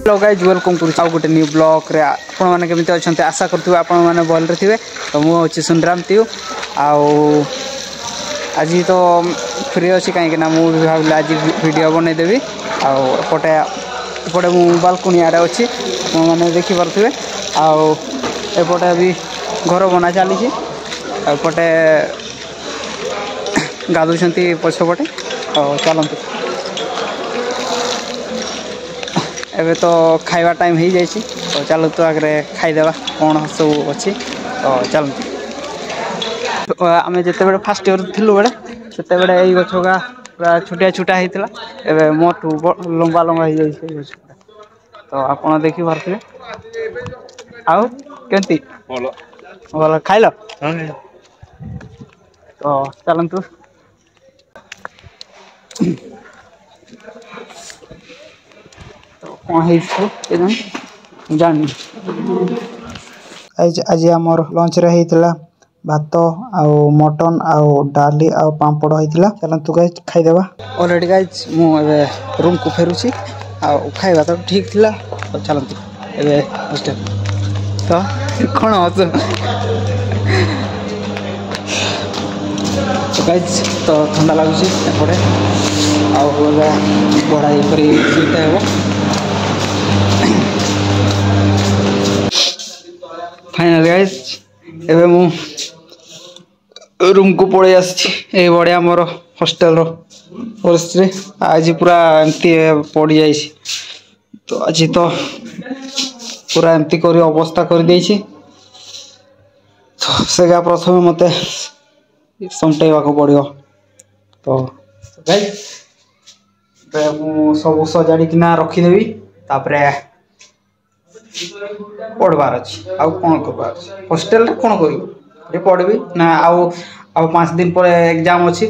Hello guys welcome करूँ गोटे new blog रे आपण मैंने केमी अच्छा आशा करुवे आपण मैंने भलरे थे तो मुझे सुंदराम तीयू आज तो फ्री अच्छी कहीं मुझे भाविली आज वीडियो बनईदेवी आपटे एपटे मु बालकनी आड़े अच्छी मैंने देखिपे आपटे भी घर बना चली एपटे गाधुंट पछपटे चलते एबे तो खाइबा टाइम हो जाए तो चलो तो आगे खाईदेवा कौन सब अच्छी तो चलते आम जिते बड़े फास्ट ईयर थिलु बड़े सेते बड़े यही गछ का पूरा छोटिया छोटा होता है मोटू लंबा लंबा हो जाए तो आप देखी पारे आउ केमती भल खाइल तो चलतु जानी आज आमर लंच रे होता भात आउ मटन आउ डाली आउ पापड़ होता चलतु गाइज खाईदेवा ऑलरेडी गाइज मुझे रूम को फेरुची खाଇବା तो ठीक थिला तो चलतु ए हॉस्टल तो कौन हस गाइज तो ठंडा लगुच एपटे बढ़ाई कर फाइनल गाइज एबे मु रूम को पड़े आसी बढ़िया मोर हॉस्टल परिस्थिति आज पूरा एमती पड़ जाए तो आज तो पूरा एमती कर अवस्था कर दे तो से प्रथम मत समटेवा को पड़ो तो सब सजाड़िकिना रखीदेवी तापर पढ़वार अच्छी आउ कौन कर हॉस्टेल कौन कर पढ़ी ना आउ 5 दिन पर एग्जाम अच्छी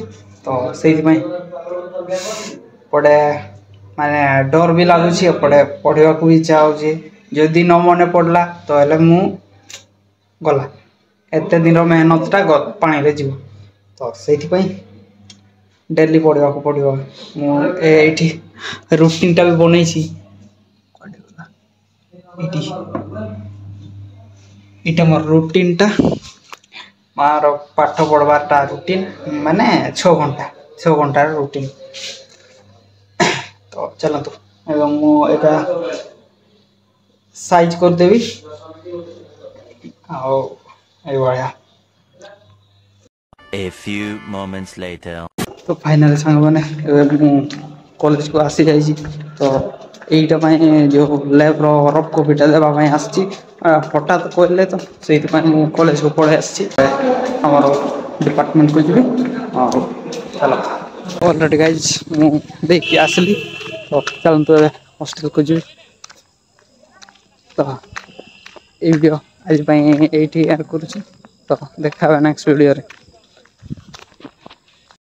तो से पड़े माने डर भी लगुच एपटे पढ़ा भी इच्छा होदी न मन पड़ला तो हेले मु गला एत दिन मेहनतटा पानी रे जीव तो से डेली पढ़ा पड़ो मुझे रुटीन टा भी बनई इटा मोर रुटीन टा मार पाठ पढ़वार रुटीन माने 6 घंटा रुटीन तो चलतु एवं मुझा साइज करदेवी आ A few moments later. तो फाइनल सांग मैंने कॉलेज को आसी जाइए तो यहीटा जो लैब रफ कॉपीटा देवाई आसी हठात कहले तो से कॉलेज को पढ़े आमर डिपार्टमेंट को जी चलो ऑलरेडी गाइज मुझे आसली तो चलते हॉस्टेल को जी तो ये वीडियो आज ये कर तो देखा नेक्स्ट वीडियो रे।